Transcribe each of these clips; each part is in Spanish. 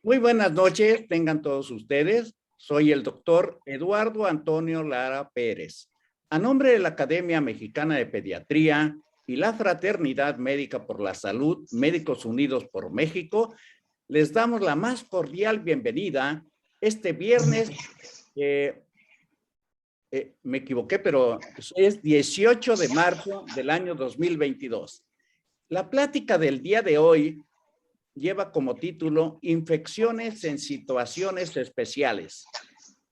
Muy buenas noches, tengan todos ustedes. Soy el doctor Eduardo Antonio Lara Pérez. A nombre de la Academia Mexicana de Pediatría y la Fraternidad Médica por la Salud, Médicos Unidos por México, les damos la más cordial bienvenida este viernes. Me equivoqué, pero es 18 de marzo del año 2022. La plática del día de hoy lleva como título Infecciones en situaciones especiales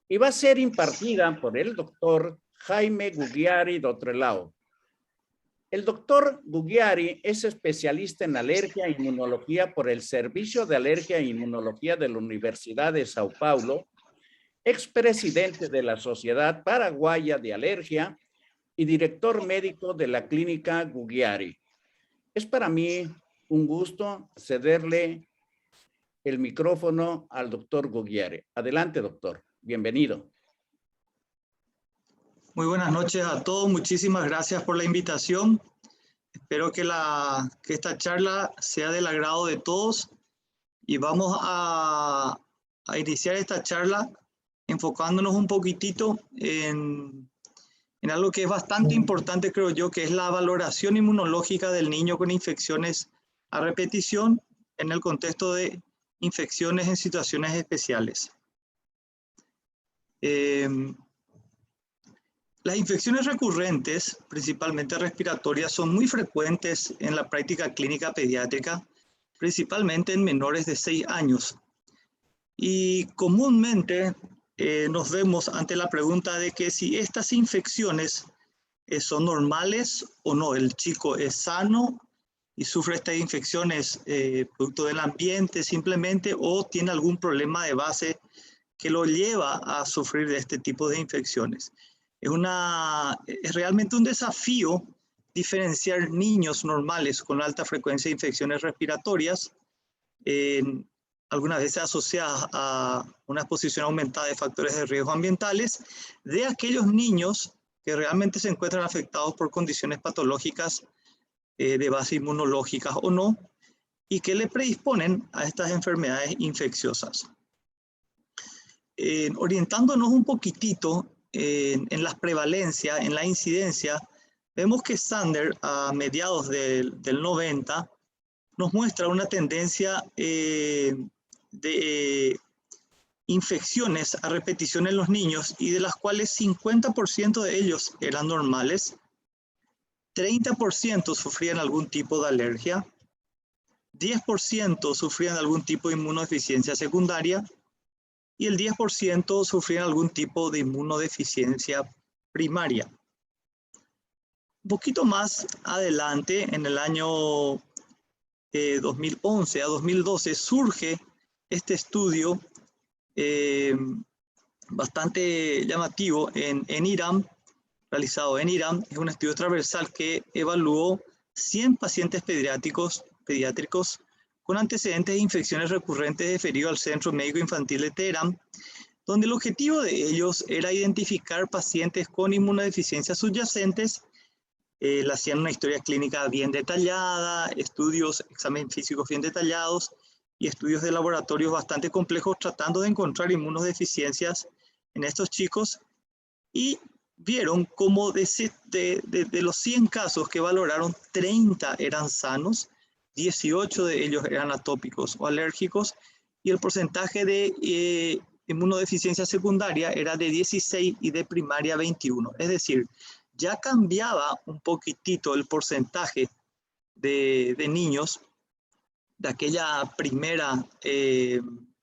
y va a ser impartida por el doctor Jaime Gugliari Dotrelao. El doctor Gugliari es especialista en alergia e inmunología por el Servicio de Alergia e Inmunología de la Universidad de Sao Paulo, expresidente de la Sociedad Paraguaya de Alergia y director médico de la Clínica Gugliari. Es para mí un gusto cederle el micrófono al doctor Gugliari. Adelante, doctor. Bienvenido. Muy buenas noches a todos. Muchísimas gracias por la invitación. Espero que esta charla sea del agrado de todos y vamos a iniciar esta charla enfocándonos un poquitito en algo que es bastante importante, creo yo, que es la valoración inmunológica del niño con infecciones a repetición en el contexto de infecciones en situaciones especiales. Las infecciones recurrentes, principalmente respiratorias, son muy frecuentes en la práctica clínica pediátrica, principalmente en menores de 6 años. Y comúnmente nos vemos ante la pregunta de que si estas infecciones son normales o no. El chico es sano y sufre estas infecciones producto del ambiente simplemente, o tiene algún problema de base que lo lleva a sufrir de este tipo de infecciones. Es realmente un desafío diferenciar niños normales con alta frecuencia de infecciones respiratorias, algunas veces asociadas a una exposición aumentada de factores de riesgo ambientales, de aquellos niños que realmente se encuentran afectados por condiciones patológicas de base inmunológica o no, y que le predisponen a estas enfermedades infecciosas. Orientándonos un poquitito en la prevalencia, en la incidencia, vemos que Sander a mediados del 90 nos muestra una tendencia de infecciones a repetición en los niños, y de las cuales 50% de ellos eran normales, 30% sufrían algún tipo de alergia, 10% sufrían algún tipo de inmunodeficiencia secundaria, y el 10% sufrían algún tipo de inmunodeficiencia primaria. Un poquito más adelante, en el año 2011 a 2012, surge este estudio bastante llamativo en Irán, realizado en Irán. Es un estudio transversal que evaluó 100 pacientes pediátricos con antecedentes de infecciones recurrentes referido al Centro Médico Infantil de Teherán, donde el objetivo de ellos era identificar pacientes con inmunodeficiencias subyacentes. Le hacían una historia clínica bien detallada, estudios, exámenes físicos bien detallados y estudios de laboratorios bastante complejos, tratando de encontrar inmunodeficiencias en estos chicos, y vieron cómo de los 100 casos que valoraron, 30 eran sanos, 18 de ellos eran atópicos o alérgicos, y el porcentaje de inmunodeficiencia secundaria era de 16 y de primaria 21. Es decir, ya cambiaba un poquitito el porcentaje de niños de aquella primera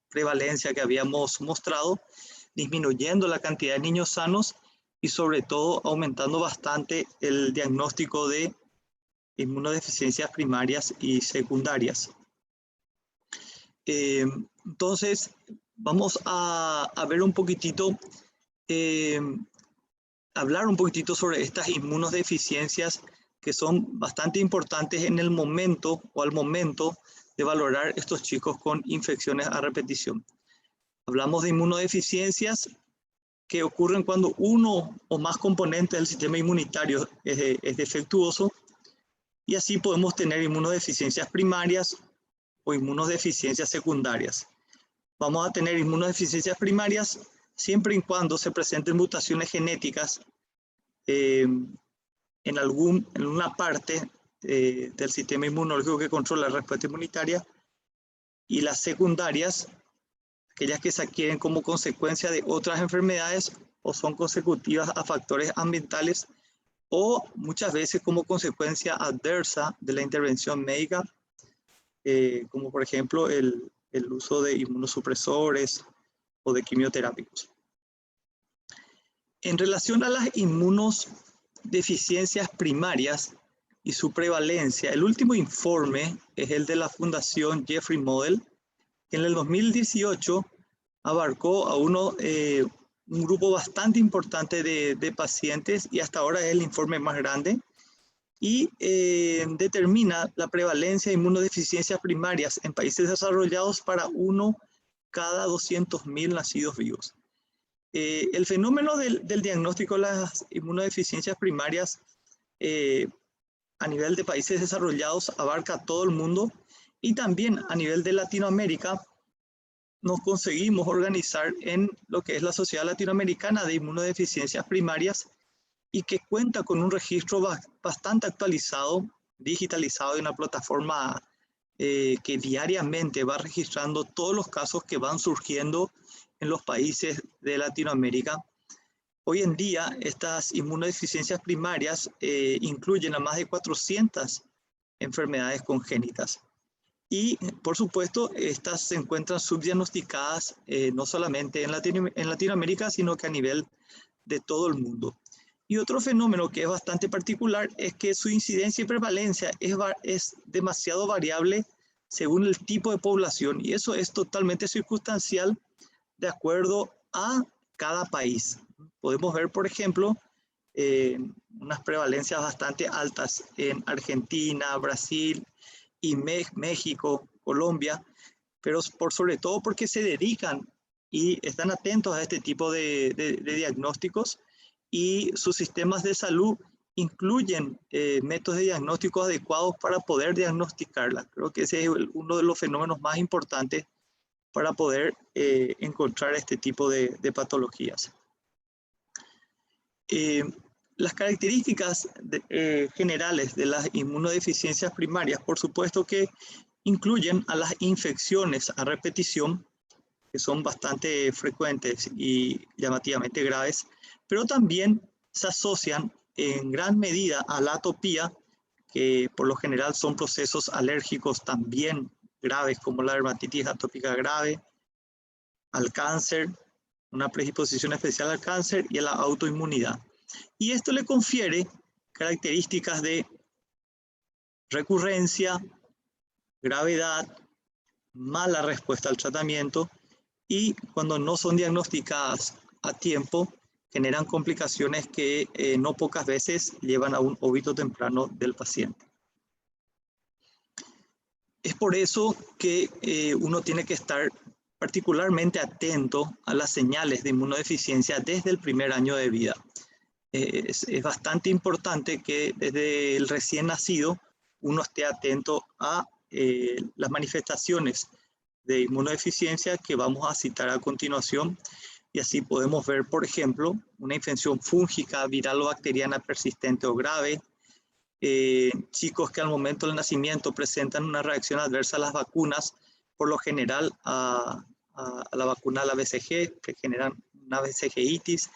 prevalencia que habíamos mostrado, disminuyendo la cantidad de niños sanos y sobre todo aumentando bastante el diagnóstico de inmunodeficiencias primarias y secundarias. Entonces, vamos a ver un poquitito, hablar un poquitito sobre estas inmunodeficiencias que son bastante importantes en el momento o al momento de valorar estos chicos con infecciones a repetición. Hablamos de inmunodeficiencias que ocurren cuando uno o más componentes del sistema inmunitario es defectuoso, y así podemos tener inmunodeficiencias primarias o inmunodeficiencias secundarias. Vamos a tener inmunodeficiencias primarias siempre y cuando se presenten mutaciones genéticas en una parte del sistema inmunológico que controla la respuesta inmunitaria, y las secundarias, aquellas que se adquieren como consecuencia de otras enfermedades o son consecutivas a factores ambientales o muchas veces como consecuencia adversa de la intervención médica, como por ejemplo el uso de inmunosupresores o de quimioterápicos. En relación a las inmunodeficiencias primarias y su prevalencia, el último informe es el de la Fundación Jeffrey Model, que en el 2018 abarcó a un grupo bastante importante de pacientes, y hasta ahora es el informe más grande, y determina la prevalencia de inmunodeficiencias primarias en países desarrollados para 1 cada 200.000 nacidos vivos. El fenómeno del diagnóstico de las inmunodeficiencias primarias a nivel de países desarrollados abarca a todo el mundo, y también a nivel de Latinoamérica nos conseguimos organizar en lo que es la Sociedad Latinoamericana de Inmunodeficiencias Primarias, y que cuenta con un registro bastante actualizado, digitalizado, en una plataforma que diariamente va registrando todos los casos que van surgiendo en los países de Latinoamérica. Hoy en día, estas inmunodeficiencias primarias incluyen a más de 400 enfermedades congénitas. Y, por supuesto, estas se encuentran subdiagnosticadas no solamente en Latinoamérica, sino que a nivel de todo el mundo. Y otro fenómeno que es bastante particular es que su incidencia y prevalencia es demasiado variable según el tipo de población, y eso es totalmente circunstancial de acuerdo a cada país. Podemos ver, por ejemplo, unas prevalencias bastante altas en Argentina, Brasil y México, Colombia, pero sobre todo porque se dedican y están atentos a este tipo de diagnósticos, y sus sistemas de salud incluyen métodos de diagnóstico adecuados para poder diagnosticarla. Creo que ese es uno de los fenómenos más importantes para poder encontrar este tipo de patologías. Las características generales de las inmunodeficiencias primarias, por supuesto que incluyen a las infecciones a repetición, que son bastante frecuentes y llamativamente graves, pero también se asocian en gran medida a la atopía, que por lo general son procesos alérgicos también graves, como la dermatitis atópica grave, al cáncer, una predisposición especial al cáncer y a la autoinmunidad. Y esto le confiere características de recurrencia, gravedad, mala respuesta al tratamiento, y cuando no son diagnosticadas a tiempo, generan complicaciones que no pocas veces llevan a un óbito temprano del paciente. Es por eso que uno tiene que estar particularmente atento a las señales de inmunodeficiencia desde el primer año de vida. Es bastante importante que desde el recién nacido uno esté atento a las manifestaciones de inmunodeficiencia que vamos a citar a continuación, y así podemos ver, por ejemplo, una infección fúngica, viral o bacteriana persistente o grave, chicos que al momento del nacimiento presentan una reacción adversa a las vacunas, por lo general a la vacuna de la BCG, que generan una BCGitis,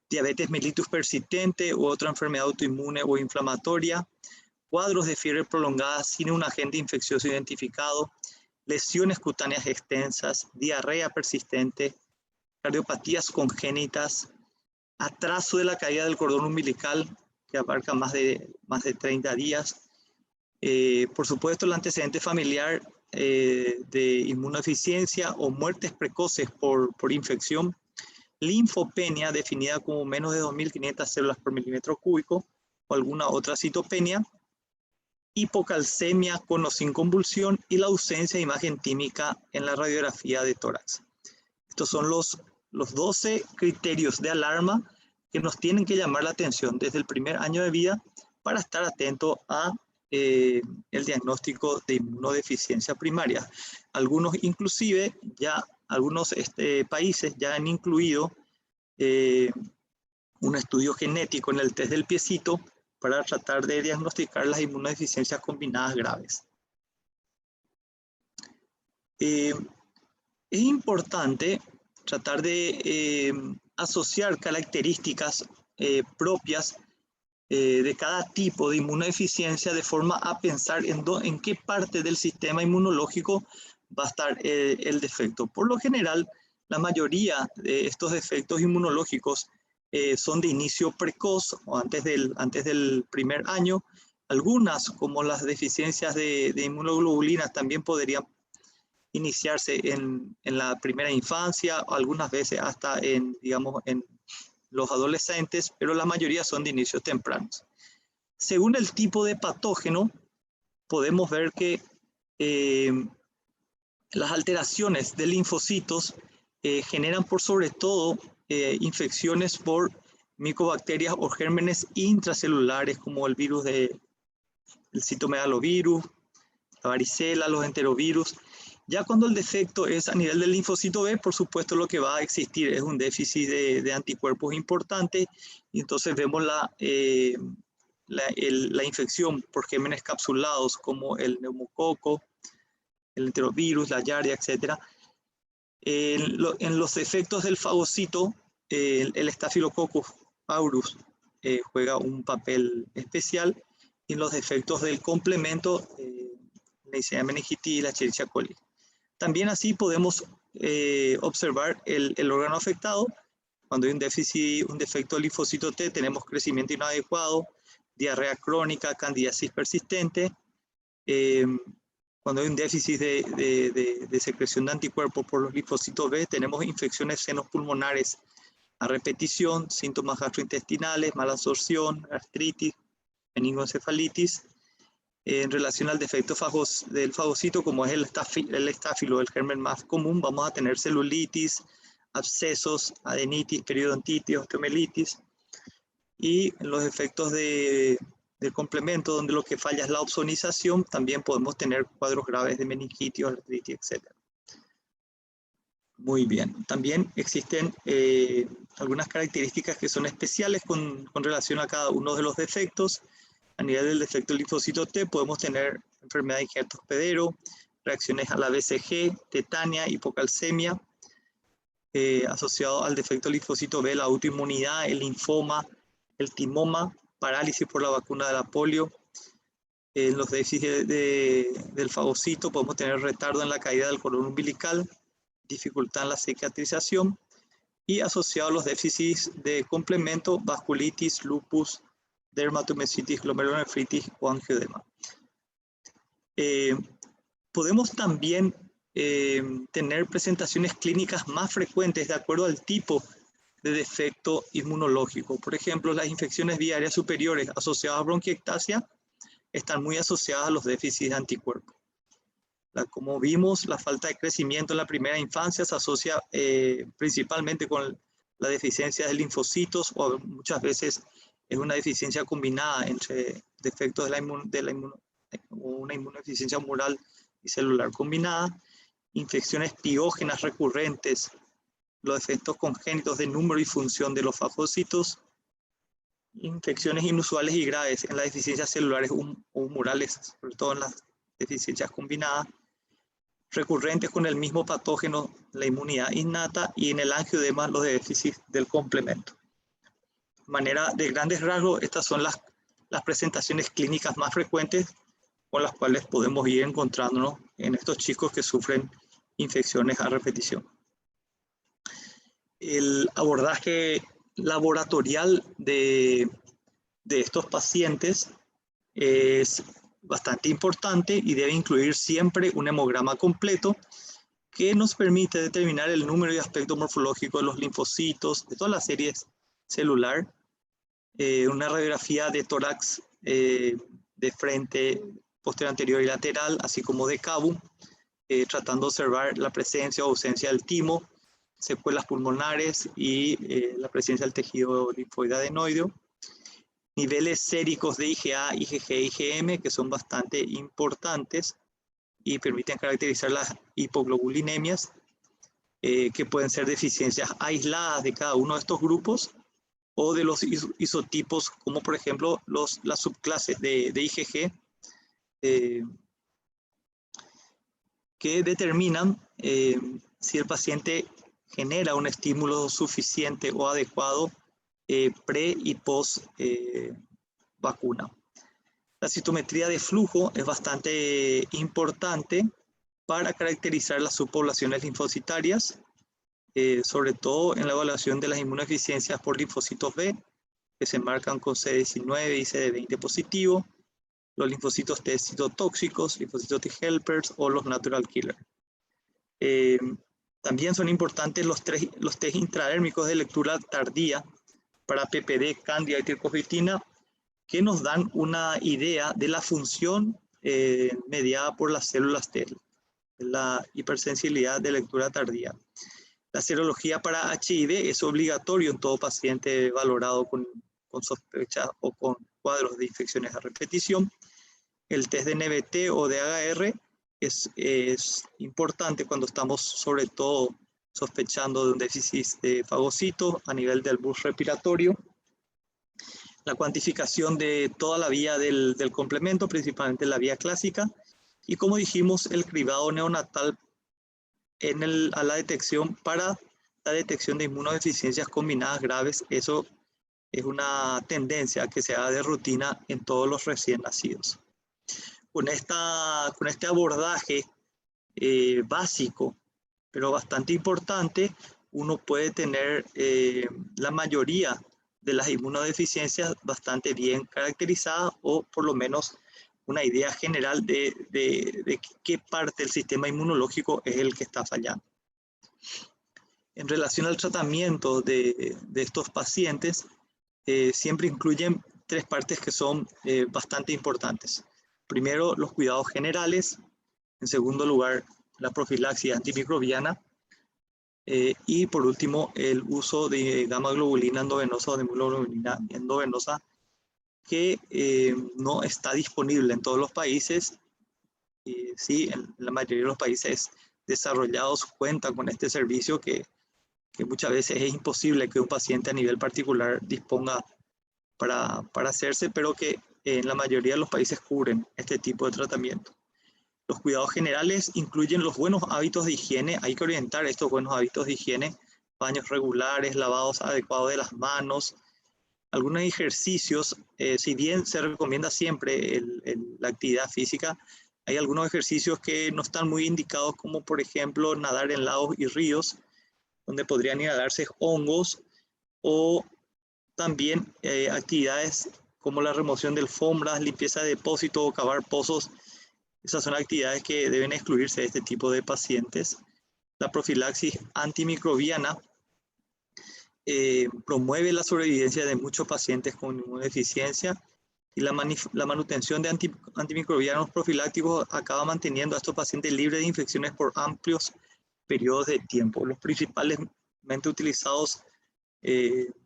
diabetes mellitus persistente u otra enfermedad autoinmune o inflamatoria, cuadros de fiebre prolongada sin un agente infeccioso identificado, lesiones cutáneas extensas, diarrea persistente, cardiopatías congénitas, atraso de la caída del cordón umbilical, que abarca más de 30 días. Por supuesto, el antecedente familiar de inmunodeficiencia o muertes precoces por infección, linfopenia definida como menos de 2.500 células por milímetro cúbico o alguna otra citopenia, hipocalcemia con o sin convulsión y la ausencia de imagen tímica en la radiografía de tórax. Estos son los 12 criterios de alarma que nos tienen que llamar la atención desde el primer año de vida para estar atento a el diagnóstico de inmunodeficiencia primaria. Algunos inclusive, algunos países ya han incluido un estudio genético en el test del piecito para tratar de diagnosticar las inmunodeficiencias combinadas graves. Es importante tratar de asociar características propias de cada tipo de inmunodeficiencia de forma a pensar en qué parte del sistema inmunológico va a estar el defecto. Por lo general, la mayoría de estos defectos inmunológicos son de inicio precoz o antes del primer año. Algunas, como las deficiencias de inmunoglobulinas, también podrían iniciarse en la primera infancia, o algunas veces hasta digamos, en los adolescentes, pero la mayoría son de inicios tempranos. Según el tipo de patógeno, podemos ver que las alteraciones de linfocitos generan por sobre todo infecciones por micobacterias o gérmenes intracelulares como el virus el citomegalovirus, la varicela, los enterovirus. Ya cuando el defecto es a nivel del linfocito B, por supuesto lo que va a existir es un déficit de anticuerpos importante, y entonces vemos la infección por gérmenes capsulados como el neumococo, el enterovirus, la Giardia, etc. En los efectos del fagocito, el Staphylococcus aureus juega un papel especial, y en los efectos del complemento, la Neisseria meningitis y la Escherichia coli. También así podemos observar el órgano afectado. Cuando hay un defecto del linfocito T, tenemos crecimiento inadecuado, diarrea crónica, candidiasis persistente. Cuando hay un déficit de secreción de anticuerpos por los linfocitos B, tenemos infecciones senopulmonares a repetición, síntomas gastrointestinales, mala absorción, gastritis, meningoencefalitis. En relación al defecto del fagocito, como es el estáfilo, el germen más común, vamos a tener celulitis, abscesos, adenitis, periodontitis, osteomelitis. Y los efectos del complemento, donde lo que falla es la opsonización, también podemos tener cuadros graves de meningitis, artritis, etc. Muy bien. También existen algunas características que son especiales con relación a cada uno de los defectos. A nivel del defecto del linfocito T podemos tener enfermedad de injerto hospedero, reacciones a la BCG, tetania, hipocalcemia, asociado al defecto del linfocito B, la autoinmunidad, el linfoma, el timoma, parálisis por la vacuna de la polio. En los déficits del fagocito podemos tener retardo en la caída del cordón umbilical, dificultad en la cicatrización, y asociado a los déficits de complemento, vasculitis, lupus, dermatomyositis, glomerulonefritis o angioedema. Podemos también tener presentaciones clínicas más frecuentes de acuerdo al tipo de defecto inmunológico. Por ejemplo, las infecciones viarias superiores asociadas a bronquiectasia están muy asociadas a los déficits de anticuerpos. Como vimos, la falta de crecimiento en la primera infancia se asocia principalmente con la deficiencia de linfocitos, o muchas veces es una deficiencia combinada entre defectos una inmunodeficiencia humoral y celular combinada, infecciones piógenas recurrentes, los defectos congénitos de número y función de los fagocitos, infecciones inusuales y graves en las deficiencias celulares o humorales, sobre todo en las deficiencias combinadas, recurrentes con el mismo patógeno, la inmunidad innata, y en el angioedema los déficits del complemento. De manera de grandes rasgos, estas son las presentaciones clínicas más frecuentes con las cuales podemos ir encontrándonos en estos chicos que sufren infecciones a repetición. El abordaje laboratorial de estos pacientes es bastante importante y debe incluir siempre un hemograma completo que nos permite determinar el número y aspecto morfológico de los linfocitos, de toda la serie celular, una radiografía de tórax de frente, posterior, anterior y lateral, así como de cabo, tratando de observar la presencia o ausencia del timo, secuelas pulmonares y la presencia del tejido linfoide adenoideo. niveles séricos de IgA, IgG, IgM, que son bastante importantes y permiten caracterizar las hipoglobulinemias, que pueden ser deficiencias aisladas de cada uno de estos grupos o de los isotipos, como por ejemplo las subclases de IgG, que determinan si el paciente genera un estímulo suficiente o adecuado pre y post vacuna. La citometría de flujo es bastante importante para caracterizar las subpoblaciones linfocitarias, sobre todo en la evaluación de las inmunodeficiencias por linfocitos B, que se marcan con CD19 y CD20 positivo, los linfocitos T citotóxicos, linfocitos T helpers o los natural killer. También son importantes los test intradérmicos de lectura tardía para PPD, cándida y tircopitina, que nos dan una idea de la función mediada por las células T, la hipersensibilidad de lectura tardía. La serología para HIV es obligatorio en todo paciente valorado con sospecha o con cuadros de infecciones a repetición. El test de NBT o de AGR es importante cuando estamos sobre todo sospechando de un déficit de fagocitos a nivel del bus respiratorio. La cuantificación de toda la vía del complemento, principalmente la vía clásica, y como dijimos, el cribado neonatal a la detección para la detección de inmunodeficiencias combinadas graves. Eso es una tendencia que se haga de rutina en todos los recién nacidos. Con este abordaje básico, pero bastante importante, uno puede tener la mayoría de las inmunodeficiencias bastante bien caracterizadas, o por lo menos una idea general de qué parte del sistema inmunológico es el que está fallando. En relación al tratamiento de estos pacientes, siempre incluyen tres partes que son bastante importantes. Primero, los cuidados generales. En segundo lugar, la profilaxis antimicrobiana. Y por último, el uso de gamma globulina endovenosa o de hemoglobina endovenosa, que no está disponible en todos los países. Sí, en la mayoría de los países desarrollados cuentan con este servicio que muchas veces es imposible que un paciente a nivel particular disponga para hacerse, pero que en la mayoría de los países cubren este tipo de tratamiento. Los cuidados generales incluyen los buenos hábitos de higiene. Hay que orientar estos buenos hábitos de higiene: baños regulares, lavados adecuados de las manos, algunos ejercicios. Si bien se recomienda siempre la actividad física, hay algunos ejercicios que no están muy indicados, como por ejemplo nadar en lagos y ríos, donde podrían inhalarse hongos, o también actividades como la remoción de alfombras, limpieza de depósitos o cavar pozos. Esas son actividades que deben excluirse de este tipo de pacientes. La profilaxis antimicrobiana promueve la sobrevivencia de muchos pacientes con inmunodeficiencia, y la manutención de antimicrobianos profilácticos acaba manteniendo a estos pacientes libres de infecciones por amplios periodos de tiempo. Los principalmente utilizados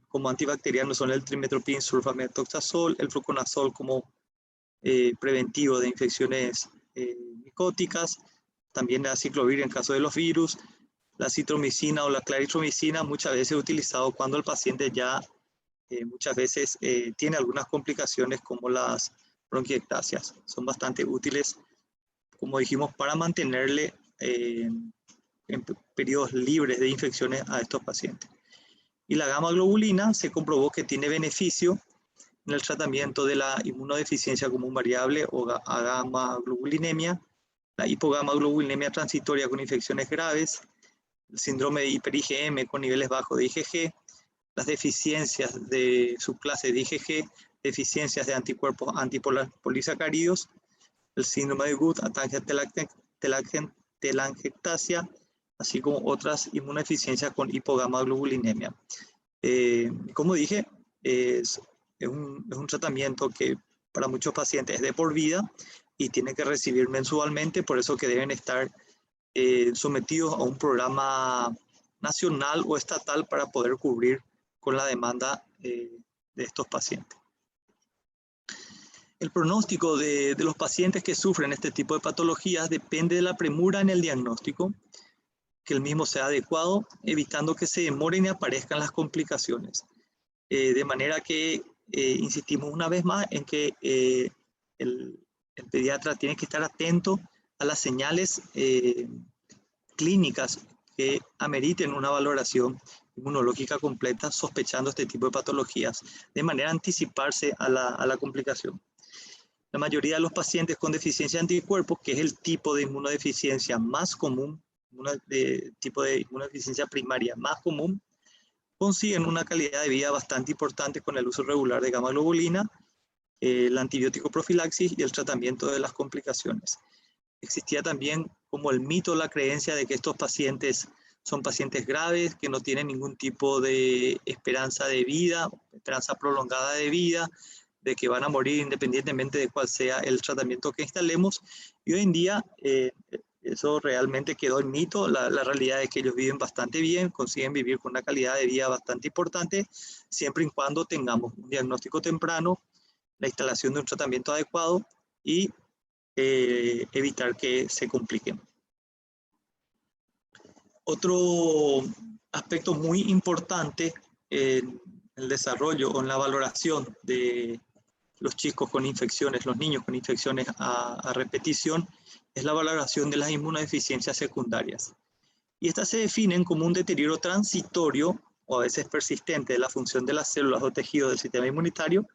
como antibacterianos son el trimethoprim sulfamethoxazol, el fluconazol como preventivo de infecciones micóticas, también la aciclovir en caso de los virus, la citromicina o la claritromicina, muchas veces utilizado cuando el paciente ya muchas veces tiene algunas complicaciones como las bronquiectasias. Son bastante útiles, como dijimos, para mantenerle en periodos libres de infecciones a estos pacientes. Y la gamma globulina se comprobó que tiene beneficio en el tratamiento de la inmunodeficiencia común variable o gamma globulinemia, la hipogamma globulinemia transitoria con infecciones graves, el síndrome de hiper-IgM con niveles bajos de IgG, las deficiencias de subclase de IgG, deficiencias de anticuerpos antipolisacáridos, el síndrome de Gut, telangiectasia, así como otras inmunodeficiencias con hipogamma globulinemia. Como dije, es un tratamiento que para muchos pacientes es de por vida y tiene que recibir mensualmente, por eso que deben estar sometidos a un programa nacional o estatal para poder cubrir con la demanda de estos pacientes. El pronóstico de los pacientes que sufren este tipo de patologías depende de la premura en el diagnóstico, que el mismo sea adecuado, evitando que se demoren y aparezcan las complicaciones. De manera que insistimos una vez más en que el pediatra tiene que estar atento a las señales clínicas que ameriten una valoración inmunológica completa sospechando este tipo de patologías, de manera a anticiparse a la complicación. La mayoría de los pacientes con deficiencia de anticuerpos, que es el tipo de inmunodeficiencia más común, tipo de inmunodeficiencia primaria más común, consiguen una calidad de vida bastante importante con el uso regular de gamma globulina, el antibiótico profilaxis y el tratamiento de las complicaciones. Existía también como el mito, la creencia de que estos pacientes son pacientes graves, que no tienen ningún tipo de esperanza de vida, esperanza prolongada de vida, de que van a morir independientemente de cuál sea el tratamiento que instalemos. Y hoy en día eso realmente quedó en mito. La realidad es que ellos viven bastante bien, consiguen vivir con una calidad de vida bastante importante, siempre y cuando tengamos un diagnóstico temprano, la instalación de un tratamiento adecuado y evitar que se compliquen. Otro aspecto muy importante en el desarrollo o en la valoración de los chicos con infecciones, los niños con infecciones a repetición, es la valoración de las inmunodeficiencias secundarias. Y estas se definen como un deterioro transitorio o a veces persistente de la función de las células o tejidos del sistema inmunitario,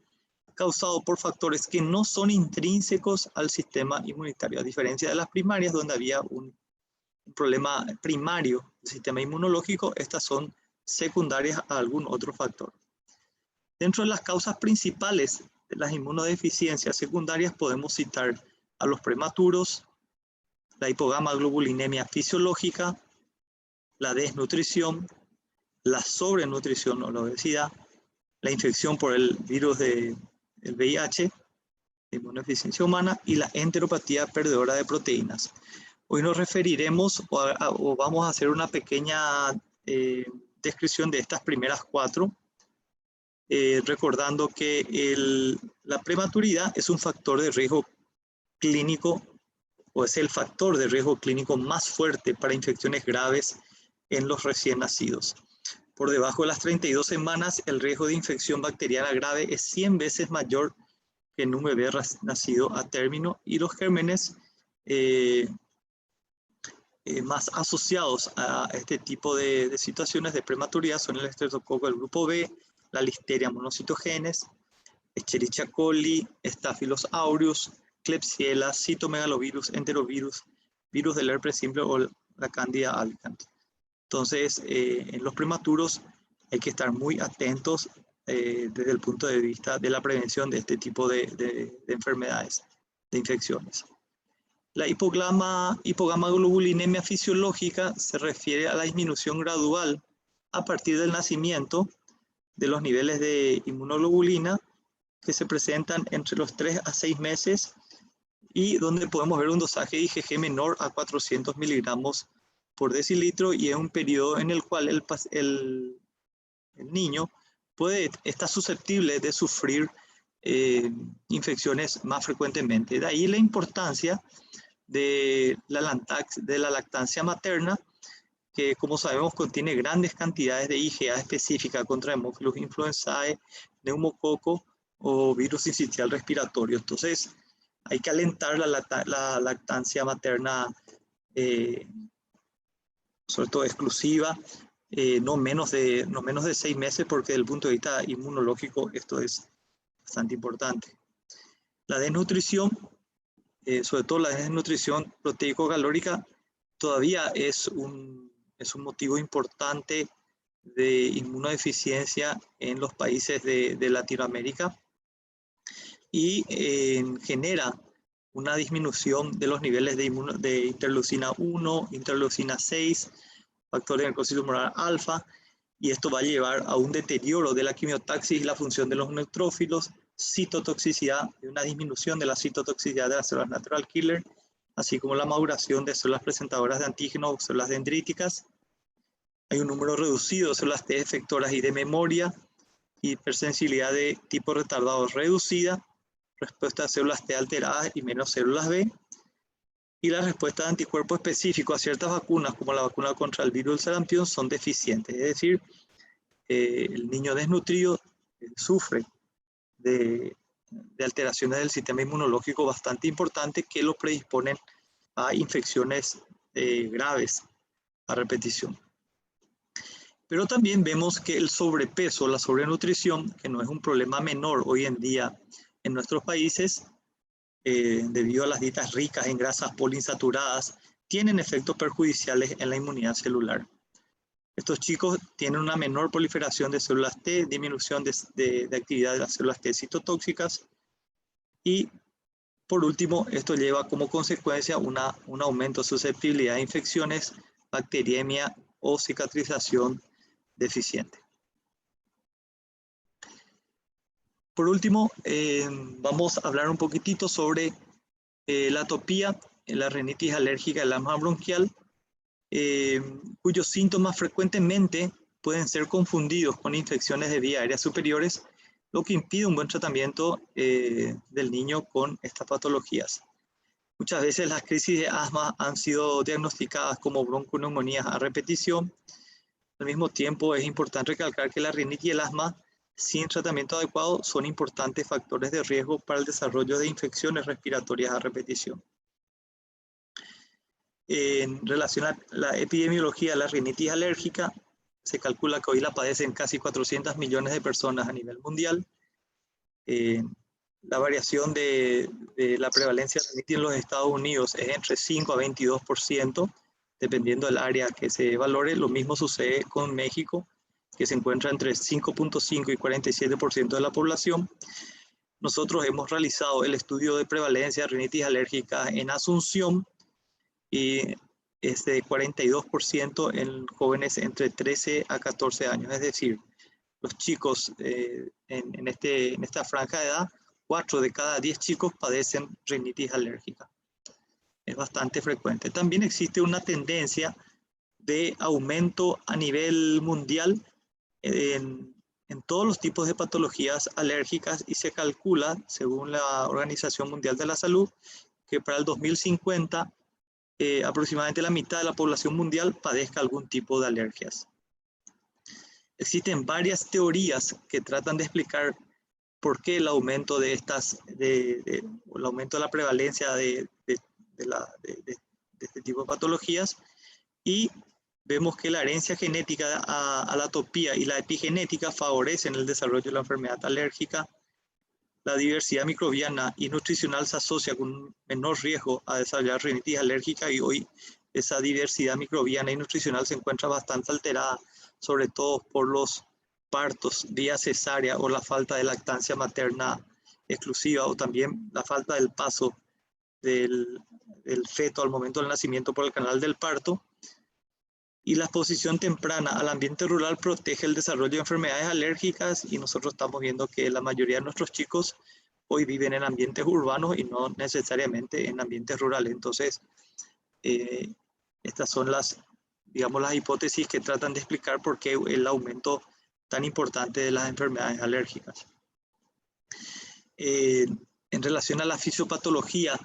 causado por factores que no son intrínsecos al sistema inmunitario, a diferencia de las primarias, donde había un problema primario del sistema inmunológico. Estas son secundarias a algún otro factor. Dentro de las causas principales de las inmunodeficiencias secundarias podemos citar a los prematuros, la hipogamaglobulinemia fisiológica, la desnutrición, la sobrenutrición o la obesidad, la infección por el virus del VIH, de inmunodeficiencia humana, y la enteropatía perdedora de proteínas. Hoy nos referiremos o vamos a hacer una pequeña descripción de estas primeras cuatro, recordando que la prematuridad es un factor de riesgo clínico, o es el factor de riesgo clínico más fuerte para infecciones graves en los recién nacidos. Por debajo de las 32 semanas, el riesgo de infección bacteriana grave es 100 veces mayor que en un bebé nacido a término, y los gérmenes más asociados a este tipo de situaciones de prematuridad son el estreptococo del grupo B, la Listeria monocytogenes, Escherichia coli, Staphylos aureus, Klebsiella, citomegalovirus, enterovirus, virus del herpes simple o la Candida albicans. Entonces, en los prematuros hay que estar muy atentos desde el punto de vista de la prevención de este tipo de enfermedades, de infecciones. La hipogamaglobulinemia fisiológica se refiere a la disminución gradual a partir del nacimiento de los niveles de inmunoglobulina que se presentan entre los 3 a 6 meses y donde podemos ver un dosaje de IgG menor a 400 miligramos por decilitro, y es un periodo en el cual el niño está susceptible de sufrir infecciones más frecuentemente. De ahí la importancia de la lactancia materna, que como sabemos contiene grandes cantidades de IgA específica contra Haemophilus influenzae, neumococo o virus sincitial respiratorio. Entonces hay que alentar la lactancia materna, sobre todo exclusiva, no menos de 6 meses, porque desde el punto de vista inmunológico esto es bastante importante. La desnutrición, sobre todo la desnutrición proteico-calórica, todavía es un motivo importante de inmunodeficiencia en los países de Latinoamérica, y genera una disminución de los niveles de interleucina 1, interleucina 6, factor de necrosis tumoral alfa, y esto va a llevar a un deterioro de la quimiotaxis y la función de los neutrófilos, citotoxicidad, una disminución de la citotoxicidad de las células natural killer, así como la maduración de células presentadoras de antígenos o células dendríticas. Hay un número reducido de células T efectoras y de memoria, hipersensibilidad de tipo retardado reducida, respuesta de células T alteradas y menos células B, y la respuesta de anticuerpo específico a ciertas vacunas, como la vacuna contra el virus del sarampión, son deficientes. Es decir, el niño desnutrido sufre de alteraciones del sistema inmunológico bastante importantes que lo predisponen a infecciones graves a repetición. Pero también vemos que el sobrepeso, la sobrenutrición, que no es un problema menor hoy en día en nuestros países, debido a las dietas ricas en grasas poliinsaturadas, tienen efectos perjudiciales en la inmunidad celular. Estos chicos tienen una menor proliferación de células T, disminución de actividad de las células T citotóxicas, y por último, esto lleva como consecuencia un aumento de susceptibilidad a infecciones, bacteriemia o cicatrización deficiente. Por último, vamos a hablar un poquitito sobre la atopía, la rinitis alérgica, el asma bronquial, cuyos síntomas frecuentemente pueden ser confundidos con infecciones de vías aéreas superiores, lo que impide un buen tratamiento del niño con estas patologías. Muchas veces las crisis de asma han sido diagnosticadas como bronconeumonías a repetición. Al mismo tiempo, es importante recalcar que la rinitis y el asma, sin tratamiento adecuado, son importantes factores de riesgo para el desarrollo de infecciones respiratorias a repetición. En relación a la epidemiología de la rinitis alérgica, se calcula que hoy la padecen casi 400 millones de personas a nivel mundial. La variación de la prevalencia de rinitis en los Estados Unidos es entre 5 a 22%, dependiendo del área que se valore. Lo mismo sucede con México, que se encuentra entre 5.5 y 47% de la población. Nosotros hemos realizado el estudio de prevalencia de rinitis alérgica en Asunción, y es de 42% en jóvenes entre 13 a 14 años. Es decir, los chicos en esta franja de edad, 4 de cada 10 chicos padecen rinitis alérgica. Es bastante frecuente. También existe una tendencia de aumento a nivel mundial en todos los tipos de patologías alérgicas, y se calcula, según la Organización Mundial de la Salud, que para el 2050 aproximadamente la mitad de la población mundial padezca algún tipo de alergias. Existen varias teorías que tratan de explicar por qué el aumento de el aumento de la prevalencia de este tipo de patologías, y vemos que la herencia genética a la atopía y la epigenética favorecen el desarrollo de la enfermedad alérgica. La diversidad microbiana y nutricional se asocia con un menor riesgo a desarrollar rinitis alérgica, y hoy esa diversidad microbiana y nutricional se encuentra bastante alterada, sobre todo por los partos vía cesárea o la falta de lactancia materna exclusiva, o también la falta del paso del feto al momento del nacimiento por el canal del parto. Y la exposición temprana al ambiente rural protege el desarrollo de enfermedades alérgicas, y nosotros estamos viendo que la mayoría de nuestros chicos hoy viven en ambientes urbanos y no necesariamente en ambientes rurales. Entonces, estas son las hipótesis que tratan de explicar por qué el aumento tan importante de las enfermedades alérgicas. En relación a la fisiopatología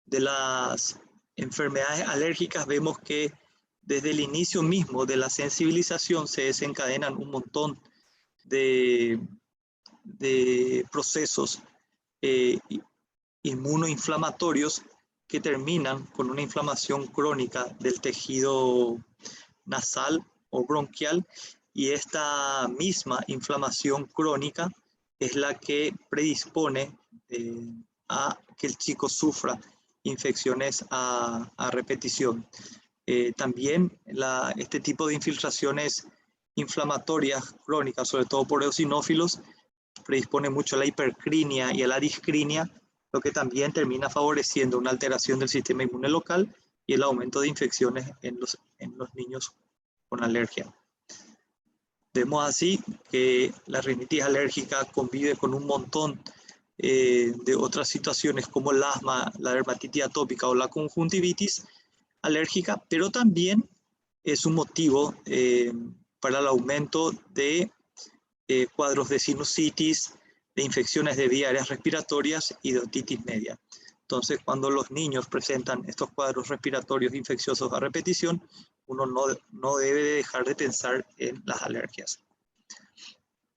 de las enfermedades alérgicas, vemos que desde el inicio mismo de la sensibilización se desencadenan un montón de procesos inmunoinflamatorios que terminan con una inflamación crónica del tejido nasal o bronquial, y esta misma inflamación crónica es la que predispone a que el chico sufra infecciones a repetición. También este tipo de infiltraciones inflamatorias crónicas, sobre todo por eosinófilos, predispone mucho a la hipercrinia y a la discrinia, lo que también termina favoreciendo una alteración del sistema inmune local y el aumento de infecciones en los niños con alergia. Vemos así que la rinitis alérgica convive con un montón de otras situaciones como el asma, la dermatitis atópica o la conjuntivitis alérgica, pero también es un motivo para el aumento de cuadros de sinusitis, de infecciones de vías aéreas respiratorias y de otitis media. Entonces, cuando los niños presentan estos cuadros respiratorios infecciosos a repetición, uno no debe dejar de pensar en las alergias.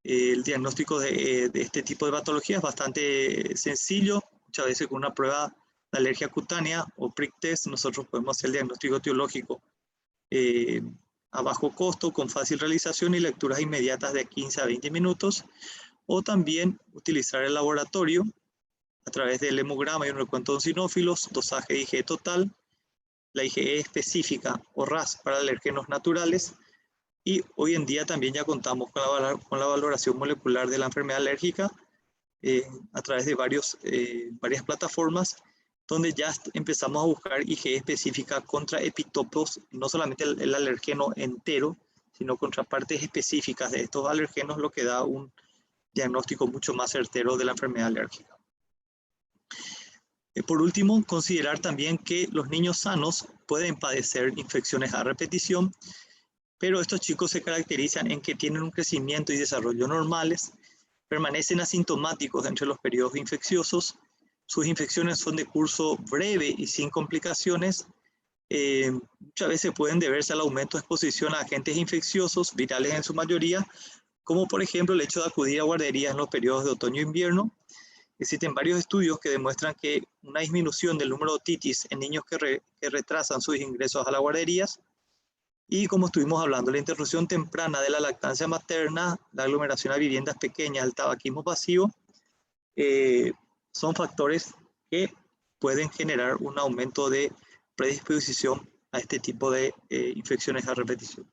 El diagnóstico de este tipo de patología es bastante sencillo. Muchas veces con una prueba de alergia cutánea o prick test nosotros podemos hacer el diagnóstico etiológico a bajo costo, con fácil realización y lecturas inmediatas de 15 a 20 minutos, o también utilizar el laboratorio a través del hemograma y un recuento de eosinófilos, dosaje de IgE total, la IgE específica o RAS para alérgenos naturales, y hoy en día también ya contamos con la valoración molecular de la enfermedad alérgica a través de varias plataformas, donde ya empezamos a buscar IgE específica contra epitopos, no solamente el alergeno entero, sino contra partes específicas de estos alergenos, lo que da un diagnóstico mucho más certero de la enfermedad alérgica. Por último, considerar también que los niños sanos pueden padecer infecciones a repetición, pero estos chicos se caracterizan en que tienen un crecimiento y desarrollo normales, permanecen asintomáticos entre los periodos infecciosos, sus infecciones son de curso breve y sin complicaciones, muchas veces pueden deberse al aumento de exposición a agentes infecciosos, virales en su mayoría, como por ejemplo el hecho de acudir a guarderías en los periodos de otoño e invierno. Existen varios estudios que demuestran que una disminución del número de otitis en niños que retrasan sus ingresos a las guarderías, y como estuvimos hablando, la interrupción temprana de la lactancia materna, la aglomeración a viviendas pequeñas, el tabaquismo pasivo, son factores que pueden generar un aumento de predisposición a este tipo de infecciones a repetición.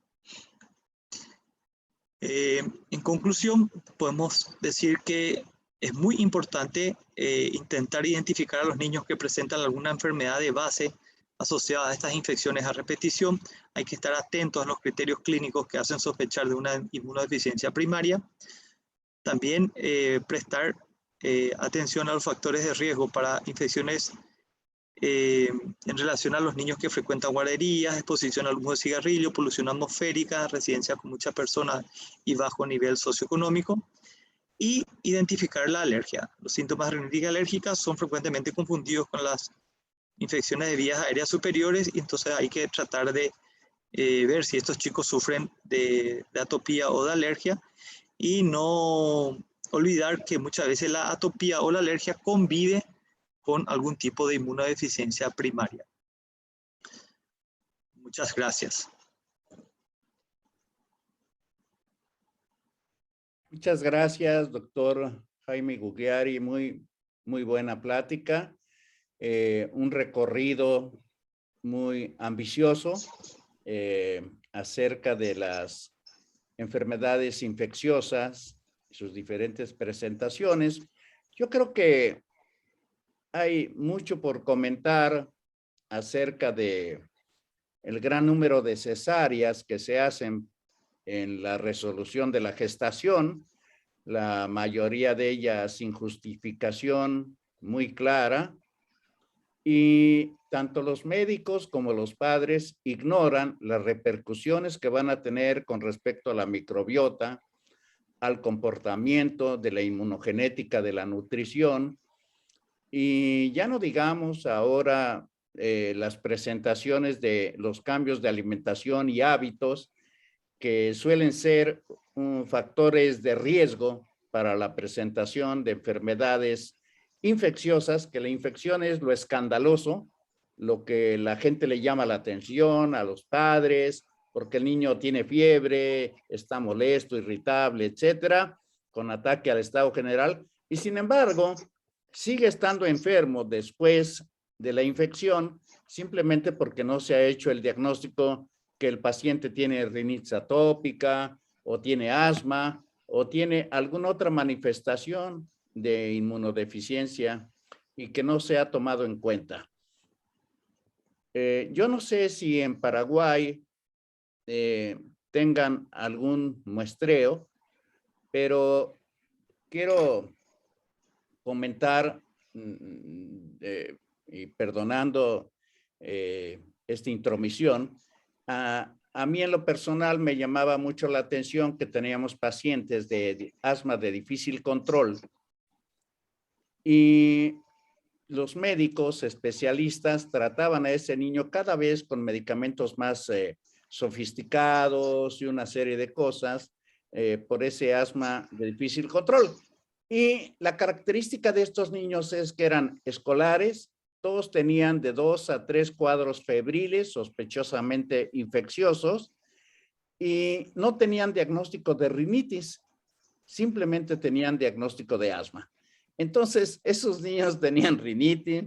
En conclusión, podemos decir que es muy importante intentar identificar a los niños que presentan alguna enfermedad de base asociada a estas infecciones a repetición. Hay que estar atentos a los criterios clínicos que hacen sospechar de una inmunodeficiencia primaria. También prestar atención a los factores de riesgo para infecciones en relación a los niños que frecuentan guarderías, exposición al humo de cigarrillo, polución atmosférica, residencias con muchas personas y bajo nivel socioeconómico, y identificar la alergia. Los síntomas de rinitis alérgica son frecuentemente confundidos con las infecciones de vías aéreas superiores, y entonces hay que tratar de ver si estos chicos sufren de atopía o de alergia, y no olvidar que muchas veces la atopía o la alergia convive con algún tipo de inmunodeficiencia primaria. Muchas gracias. Muchas gracias, doctor Jaime Gugliari. Muy buena plática. Un recorrido muy ambicioso acerca de las enfermedades infecciosas, sus diferentes presentaciones. Yo creo que hay mucho por comentar acerca de el gran número de cesáreas que se hacen en la resolución de la gestación, la mayoría de ellas sin justificación muy clara, y tanto los médicos como los padres ignoran las repercusiones que van a tener con respecto a la microbiota, al comportamiento de la inmunogenética de la nutrición, y ya no digamos ahora las presentaciones de los cambios de alimentación y hábitos que suelen ser factores de riesgo para la presentación de enfermedades infecciosas, que la infección es lo escandaloso, lo que la gente le llama la atención a los padres, porque el niño tiene fiebre, está molesto, irritable, etcétera, con ataque al estado general, y sin embargo, sigue estando enfermo después de la infección, simplemente porque no se ha hecho el diagnóstico que el paciente tiene rinitis atópica o tiene asma o tiene alguna otra manifestación de inmunodeficiencia y que no se ha tomado en cuenta. Yo no sé si en Paraguay tengan algún muestreo, pero quiero comentar, y perdonando esta intromisión, a mí en lo personal me llamaba mucho la atención que teníamos pacientes de asma de difícil control y los médicos especialistas trataban a ese niño cada vez con medicamentos más sofisticados y una serie de cosas por ese asma de difícil control. Y la característica de estos niños es que eran escolares, todos tenían de 2 a 3 cuadros febriles sospechosamente infecciosos y no tenían diagnóstico de rinitis, simplemente tenían diagnóstico de asma. Entonces, esos niños tenían rinitis,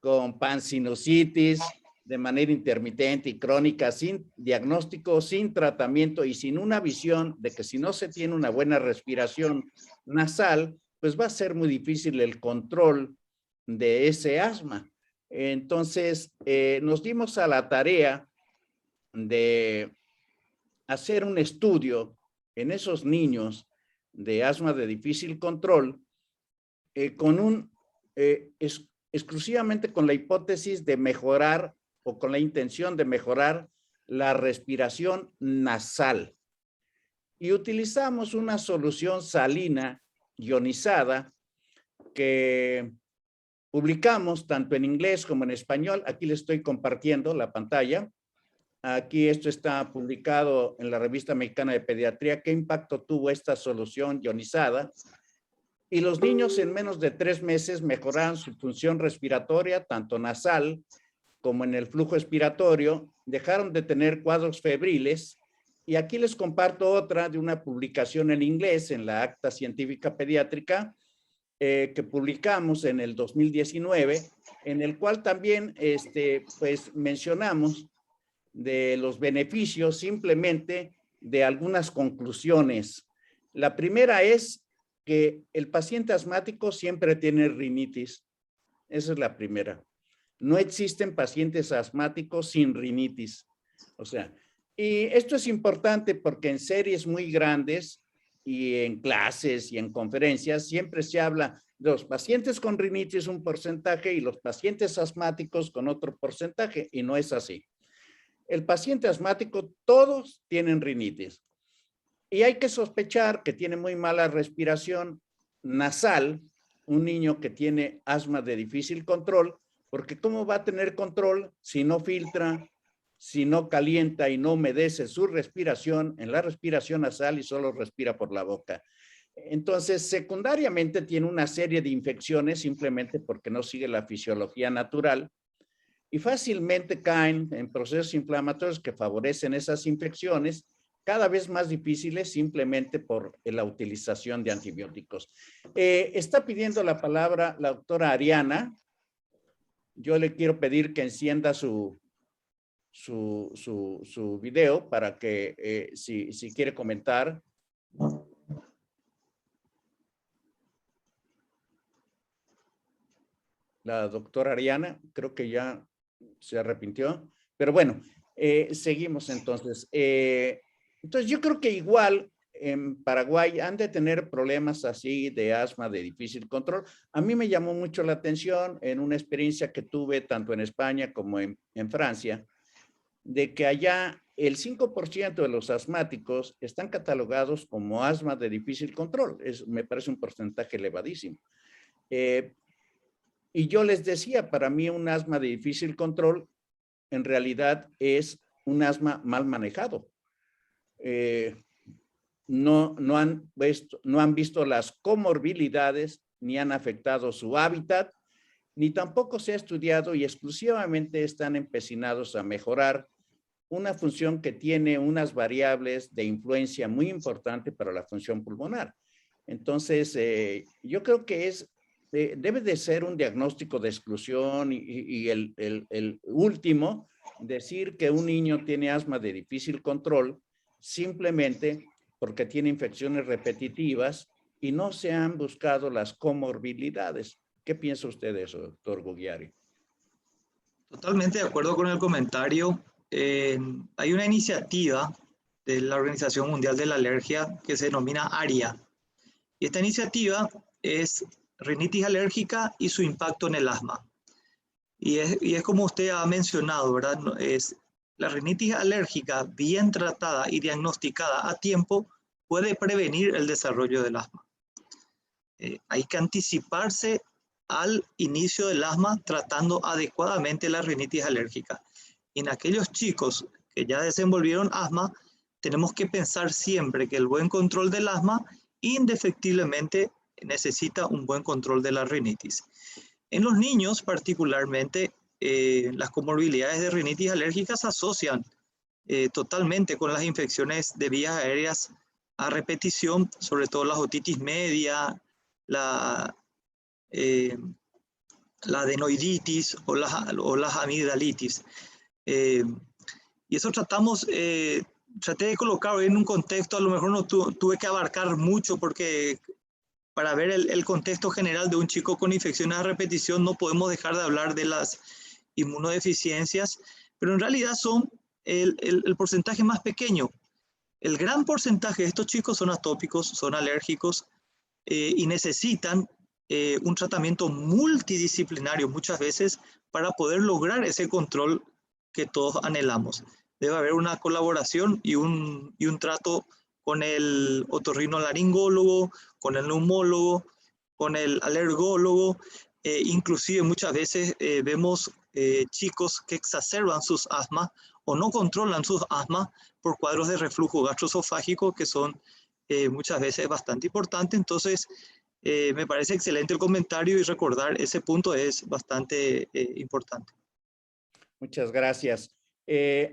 con pansinusitis, de manera intermitente y crónica, sin diagnóstico, sin tratamiento y sin una visión de que si no se tiene una buena respiración nasal, pues va a ser muy difícil el control de ese asma. Entonces, nos dimos a la tarea de hacer un estudio en esos niños de asma de difícil control exclusivamente con la hipótesis de mejorar o con la intención de mejorar la respiración nasal. Y utilizamos una solución salina ionizada que publicamos tanto en inglés como en español. Aquí les estoy compartiendo la pantalla. Aquí esto está publicado en la Revista Mexicana de Pediatría. ¿Qué impacto tuvo esta solución ionizada? Y los niños en menos de 3 meses mejoraron su función respiratoria, tanto nasal como en el flujo expiratorio, dejaron de tener cuadros febriles. Y aquí les comparto otra de una publicación en inglés en la Acta Científica Pediátrica que publicamos en el 2019, en el cual también pues mencionamos de los beneficios simplemente de algunas conclusiones. La primera es que el paciente asmático siempre tiene rinitis. Esa es la primera. No existen pacientes asmáticos sin rinitis. O sea, y esto es importante porque en series muy grandes y en clases y en conferencias siempre se habla de los pacientes con rinitis un porcentaje y los pacientes asmáticos con otro porcentaje, y no es así. El paciente asmático, todos tienen rinitis. Y hay que sospechar que tiene muy mala respiración nasal un niño que tiene asma de difícil control, porque ¿cómo va a tener control si no filtra, si no calienta y no humedece su respiración en la respiración nasal y solo respira por la boca? Entonces, secundariamente tiene una serie de infecciones simplemente porque no sigue la fisiología natural y fácilmente caen en procesos inflamatorios que favorecen esas infecciones, cada vez más difíciles simplemente por la utilización de antibióticos. Está pidiendo la palabra la doctora Ariana. Yo le quiero pedir que encienda su video para que si quiere comentar. La doctora Ariana, creo que ya se arrepintió, pero bueno, seguimos entonces. Entonces yo creo que igual en Paraguay han de tener problemas así de asma de difícil control. A mí me llamó mucho la atención en una experiencia que tuve tanto en España como en Francia, de que allá el 5% de los asmáticos están catalogados como asma de difícil control. Me parece un porcentaje elevadísimo. Y yo les decía, para mí un asma de difícil control en realidad es un asma mal manejado. No han visto las comorbilidades, ni han afectado su hábitat, ni tampoco se ha estudiado y exclusivamente están empecinados a mejorar una función que tiene unas variables de influencia muy importante para la función pulmonar. Entonces, yo creo que debe de ser un diagnóstico de exclusión y el último, decir que un niño tiene asma de difícil control simplemente porque tiene infecciones repetitivas y no se han buscado las comorbilidades. ¿Qué piensa usted de eso, doctor Gugliari? Totalmente de acuerdo con el comentario. Hay una iniciativa de la Organización Mundial de la Alergia que se denomina ARIA. Y esta iniciativa es rinitis alérgica y su impacto en el asma. Y es como usted ha mencionado, ¿verdad? La rinitis alérgica bien tratada y diagnosticada a tiempo puede prevenir el desarrollo del asma. Hay que anticiparse al inicio del asma tratando adecuadamente la rinitis alérgica. En aquellos chicos que ya desenvolvieron asma, tenemos que pensar siempre que el buen control del asma indefectiblemente necesita un buen control de la rinitis. En los niños particularmente, las comorbilidades de rinitis alérgica se asocian totalmente con las infecciones de vías aéreas a repetición, sobre todo la otitis media, la adenoiditis o las amigdalitis. Y eso traté de colocar en un contexto, a lo mejor no tuve que abarcar mucho porque para ver el contexto general de un chico con infecciones a repetición no podemos dejar de hablar de las inmunodeficiencias, pero en realidad son el porcentaje más pequeño. El gran porcentaje de estos chicos son atópicos, son alérgicos y necesitan un tratamiento multidisciplinario muchas veces para poder lograr ese control que todos anhelamos. Debe haber una colaboración y un trato con el otorrinolaringólogo, con el neumólogo, con el alergólogo. Inclusive muchas veces vemos chicos que exacerban sus asmas o no controlan sus asmas por cuadros de reflujo gastroesofágico que son muchas veces bastante importantes. Entonces, me parece excelente el comentario y recordar ese punto es bastante importante. Muchas gracias.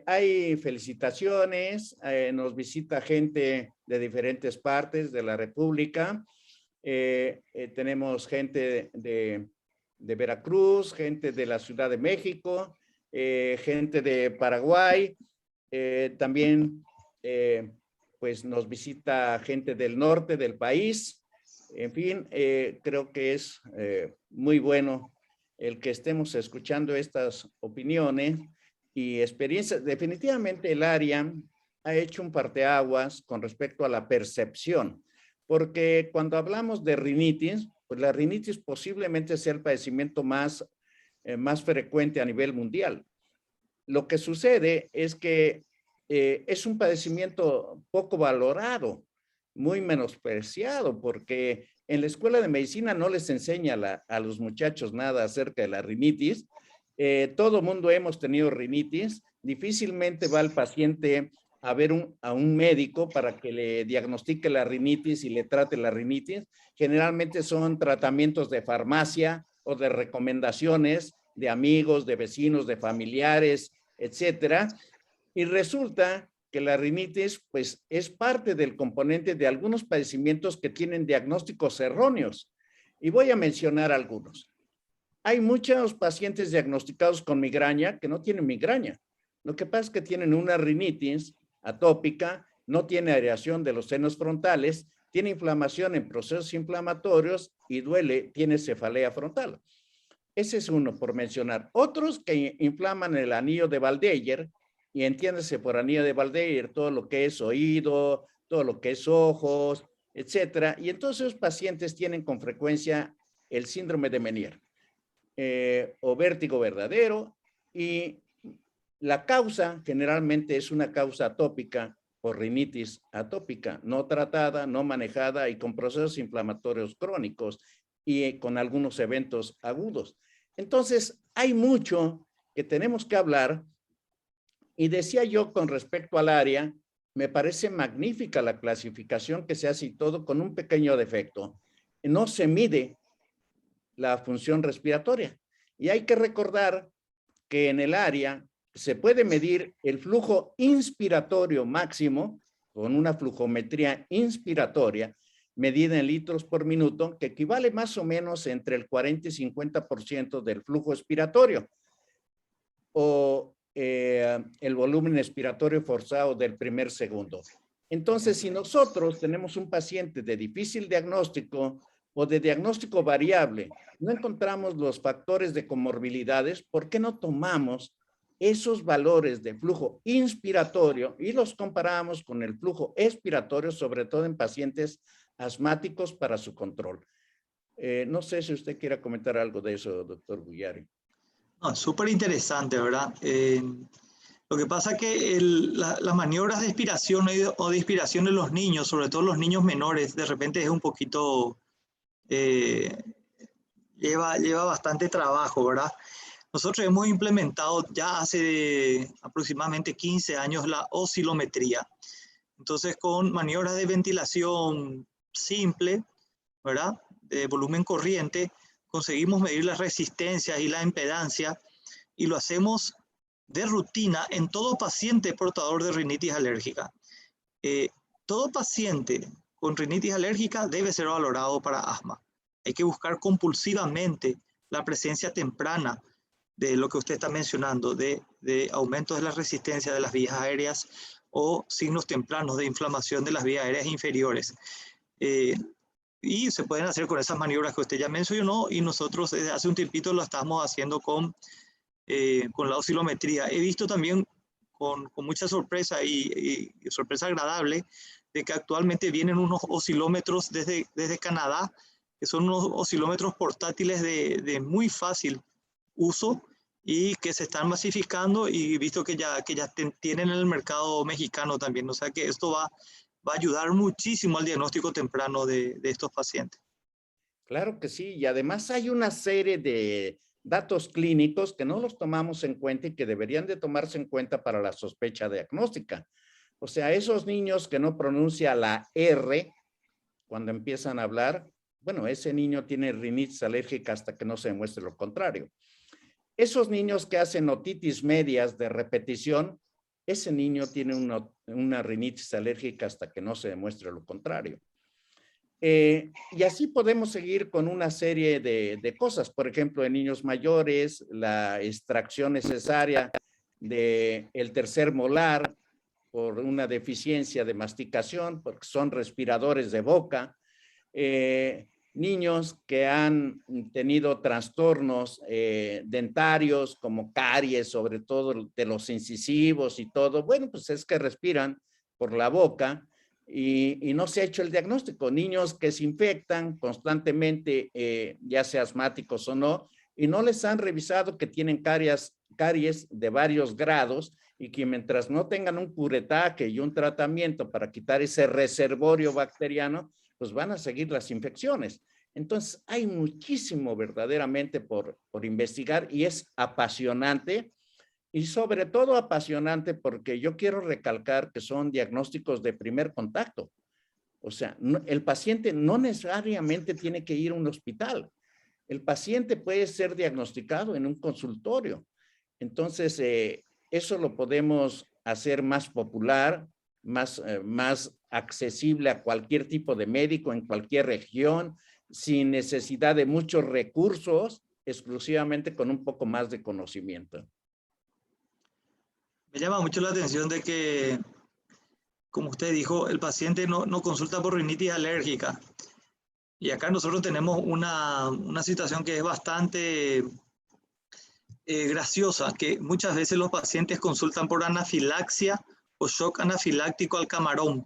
Hay felicitaciones, nos visita gente de diferentes partes de la República. Tenemos gente de Veracruz, gente de la Ciudad de México, gente de Paraguay, también pues nos visita gente del norte del país. En fin, creo que es muy bueno el que estemos escuchando estas opiniones y experiencias. Definitivamente el área ha hecho un parteaguas con respecto a la percepción, porque cuando hablamos de rinitis, pues la rinitis posiblemente sea el padecimiento más frecuente a nivel mundial. Lo que sucede es que es un padecimiento poco valorado, muy menospreciado, porque en la escuela de medicina no les enseña a los muchachos nada acerca de la rinitis. Todo mundo hemos tenido rinitis. Difícilmente va el paciente a ver a un médico para que le diagnostique la rinitis y le trate la rinitis. Generalmente son tratamientos de farmacia o de recomendaciones de amigos, de vecinos, de familiares, etcétera. Y resulta que la rinitis pues es parte del componente de algunos padecimientos que tienen diagnósticos erróneos. Y voy a mencionar algunos. Hay muchos pacientes diagnosticados con migraña que no tienen migraña. Lo que pasa es que tienen una rinitis atópica, no tiene aireación de los senos frontales, tiene inflamación en procesos inflamatorios y duele, tiene cefalea frontal. Ese es uno por mencionar. Otros que inflaman el anillo de Valdeyer, y entiéndase por anillo de Valdeyer todo lo que es oído, todo lo que es ojos, etcétera. Y entonces los pacientes tienen con frecuencia el síndrome de Meniere o vértigo verdadero, y la causa generalmente es una causa atópica por rinitis atópica, no tratada, no manejada y con procesos inflamatorios crónicos y con algunos eventos agudos. Entonces, hay mucho que tenemos que hablar. Y decía yo con respecto al área, me parece magnífica la clasificación que se hace y todo con un pequeño defecto. No se mide la función respiratoria. Y hay que recordar que en el área se puede medir el flujo inspiratorio máximo con una flujometría inspiratoria medida en litros por minuto, que equivale más o menos entre el 40 y 50% del flujo expiratorio, o el volumen expiratorio forzado del primer segundo. Entonces, si nosotros tenemos un paciente de difícil diagnóstico o de diagnóstico variable, no encontramos los factores de comorbilidades, ¿por qué no tomamos esos valores de flujo inspiratorio y los comparamos con el flujo expiratorio, sobre todo en pacientes asmáticos, para su control? No sé si usted quiera comentar algo de eso, doctor Bullari. No, súper interesante, ¿verdad? Lo que pasa es que las maniobras de expiración o de inspiración de los niños, sobre todo los niños menores, de repente es un poquito lleva bastante trabajo, ¿verdad? Nosotros hemos implementado ya hace aproximadamente 15 años la oscilometría. Entonces, con maniobras de ventilación simple, ¿verdad? De volumen corriente, conseguimos medir las resistencias y la impedancia y lo hacemos de rutina en todo paciente portador de rinitis alérgica. Todo paciente con rinitis alérgica debe ser valorado para asma. Hay que buscar compulsivamente la presencia temprana de lo que usted está mencionando, de aumentos de la resistencia de las vías aéreas o signos tempranos de inflamación de las vías aéreas inferiores. Y se pueden hacer con esas maniobras que usted ya mencionó, y nosotros desde hace un tiempito lo estamos haciendo con la oscilometría. He visto también con mucha sorpresa y sorpresa agradable de que actualmente vienen unos oscilómetros desde Canadá, que son unos oscilómetros portátiles de muy fácil uso y que se están masificando, y visto que ya tienen en el mercado mexicano también. O sea que esto va a ayudar muchísimo al diagnóstico temprano de estos pacientes. Claro que sí, y además hay una serie de datos clínicos que no los tomamos en cuenta y que deberían de tomarse en cuenta para la sospecha diagnóstica. O sea, esos niños que no pronuncia la R cuando empiezan a hablar, bueno, ese niño tiene rinitis alérgica hasta que no se demuestre lo contrario. Esos niños que hacen otitis medias de repetición, ese niño tiene una rinitis alérgica hasta que no se demuestre lo contrario. Y así podemos seguir con una serie de cosas. Por ejemplo, en niños mayores, la extracción necesaria del tercer molar por una deficiencia de masticación, porque son respiradores de boca. Niños que han tenido trastornos dentarios como caries, sobre todo de los incisivos y todo, bueno, pues es que respiran por la boca y no se ha hecho el diagnóstico. Niños que se infectan constantemente, ya sea asmáticos o no, y no les han revisado que tienen caries de varios grados y que mientras no tengan un curetaje y un tratamiento para quitar ese reservorio bacteriano, pues van a seguir las infecciones. Entonces, hay muchísimo verdaderamente por investigar y es apasionante, y sobre todo apasionante porque yo quiero recalcar que son diagnósticos de primer contacto. O sea, el paciente no necesariamente tiene que ir a un hospital. El paciente puede ser diagnosticado en un consultorio. Entonces, eso lo podemos hacer más popular, más accesible a cualquier tipo de médico en cualquier región, sin necesidad de muchos recursos, exclusivamente con un poco más de conocimiento. Me llama mucho la atención de que, como usted dijo, el paciente no consulta por rinitis alérgica. Y acá nosotros tenemos una situación que es bastante graciosa, que muchas veces los pacientes consultan por anafilaxia o shock anafiláctico al camarón.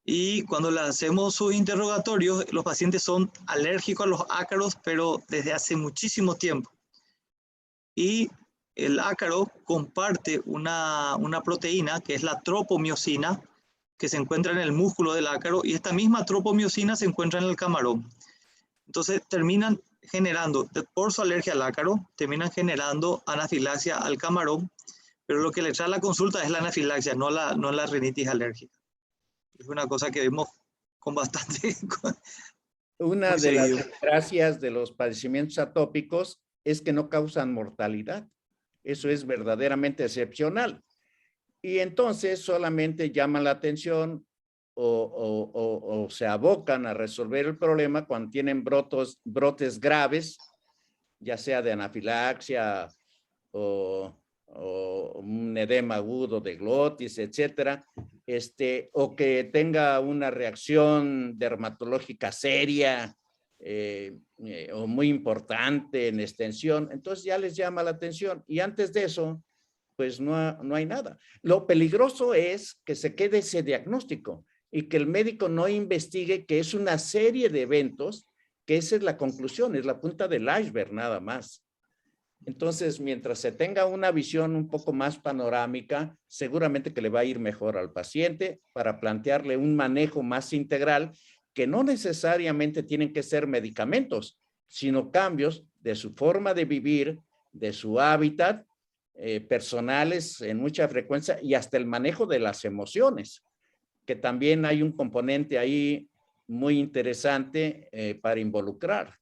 Y cuando le hacemos sus interrogatorios, los pacientes son alérgicos a los ácaros, pero desde hace muchísimo tiempo. Y el ácaro comparte una proteína que es la tropomiosina, que se encuentra en el músculo del ácaro, y esta misma tropomiosina se encuentra en el camarón. Entonces terminan generando, por su alergia al ácaro, terminan generando anafilaxia al camarón, pero lo que le trae a la consulta es la anafilaxia, no la rinitis alérgica. Es una cosa que vemos con bastante... Una de las desgracias de los padecimientos atópicos es que no causan mortalidad. Eso es verdaderamente excepcional. Y entonces solamente llaman la atención o se abocan a resolver el problema cuando tienen brotes graves, ya sea de anafilaxia o un edema agudo de glotis, etcétera, o que tenga una reacción dermatológica seria o muy importante en extensión, entonces ya les llama la atención. Y antes de eso, pues no hay nada. Lo peligroso es que se quede ese diagnóstico y que el médico no investigue que es una serie de eventos, que esa es la conclusión, es la punta del iceberg nada más. Entonces, mientras se tenga una visión un poco más panorámica, seguramente que le va a ir mejor al paciente para plantearle un manejo más integral, que no necesariamente tienen que ser medicamentos. sino cambios de su forma de vivir, de su hábitat, personales en mucha frecuencia y hasta el manejo de las emociones, que también hay un componente ahí muy interesante para involucrar.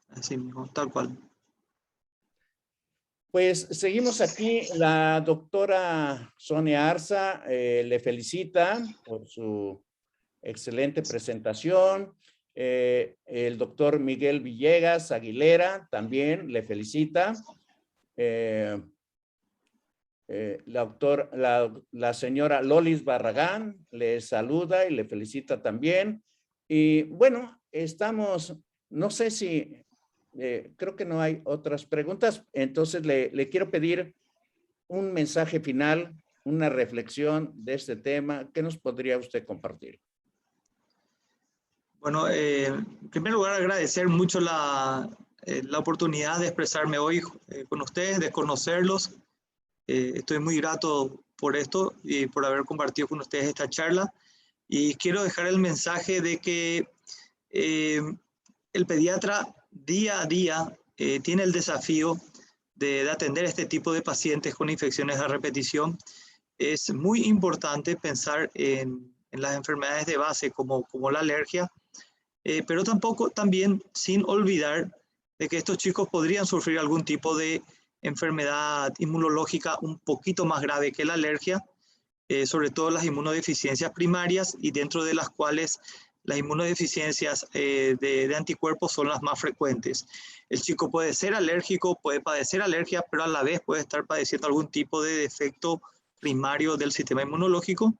Así mismo, tal cual. Pues seguimos aquí. La doctora Sonia Arza le felicita por su excelente presentación. El doctor Miguel Villegas Aguilera también le felicita. La señora Lolis Barragán le saluda y le felicita también. Y bueno, estamos, no sé si, creo que no hay otras preguntas, entonces le quiero pedir un mensaje final, una reflexión de este tema. ¿Qué nos podría usted compartir? Bueno, en primer lugar agradecer mucho la oportunidad de expresarme hoy con ustedes, de conocerlos. Estoy muy grato por esto y por haber compartido con ustedes esta charla. Y quiero dejar el mensaje de que el pediatra día a día tiene el desafío de atender este tipo de pacientes con infecciones a repetición. Es muy importante pensar en las enfermedades de base como la alergia, pero también sin olvidar de que estos chicos podrían sufrir algún tipo de enfermedad inmunológica un poquito más grave que la alergia, sobre todo las inmunodeficiencias primarias, y dentro de las cuales las inmunodeficiencias de anticuerpos son las más frecuentes. El chico puede ser alérgico, puede padecer alergia, pero a la vez puede estar padeciendo algún tipo de defecto primario del sistema inmunológico.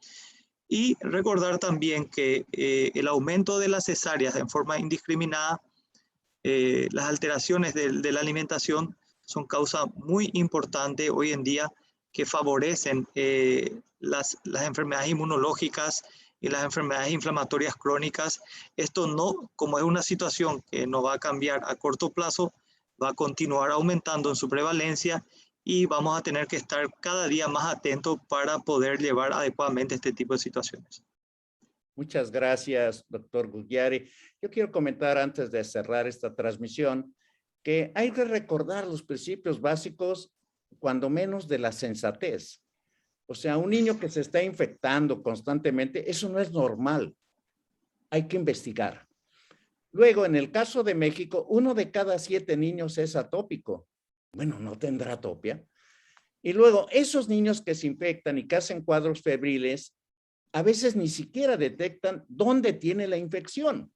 Y recordar también que el aumento de las cesáreas en forma indiscriminada, las alteraciones de la alimentación son causa muy importante hoy en día que favorecen las enfermedades inmunológicas y las enfermedades inflamatorias crónicas. Esto no, como es una situación que no va a cambiar a corto plazo, va a continuar aumentando en su prevalencia y vamos a tener que estar cada día más atentos para poder llevar adecuadamente este tipo de situaciones. Muchas gracias, doctor Gugliari. Yo quiero comentar antes de cerrar esta transmisión que hay que recordar los principios básicos, cuando menos de la sensatez. O sea, un niño que se está infectando constantemente, eso no es normal. Hay que investigar. Luego, en el caso de México, 1 de cada 7 niños es atópico. Bueno, no tendrá atopia. Y luego, esos niños que se infectan y que hacen cuadros febriles, a veces ni siquiera detectan dónde tiene la infección.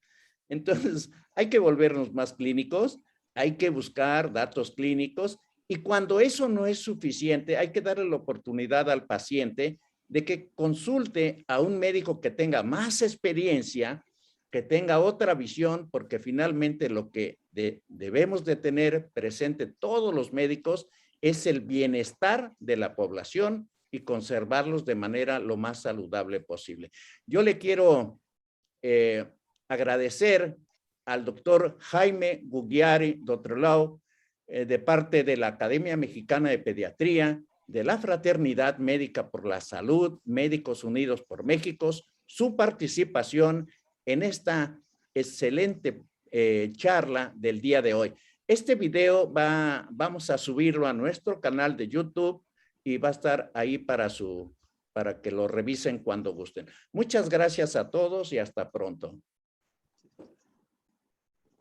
Entonces, hay que volvernos más clínicos, hay que buscar datos clínicos, y cuando eso no es suficiente, hay que darle la oportunidad al paciente de que consulte a un médico que tenga más experiencia, que tenga otra visión, porque finalmente lo que debemos de tener presente todos los médicos es el bienestar de la población y conservarlos de manera lo más saludable posible. Yo le quiero agradecer al doctor Jaime Gugliari Dotrelao, de parte de la Academia Mexicana de Pediatría, de la Fraternidad Médica por la Salud, Médicos Unidos por México, su participación en esta excelente charla del día de hoy. Este video vamos a subirlo a nuestro canal de YouTube y va a estar ahí para que lo revisen cuando gusten. Muchas gracias a todos y hasta pronto.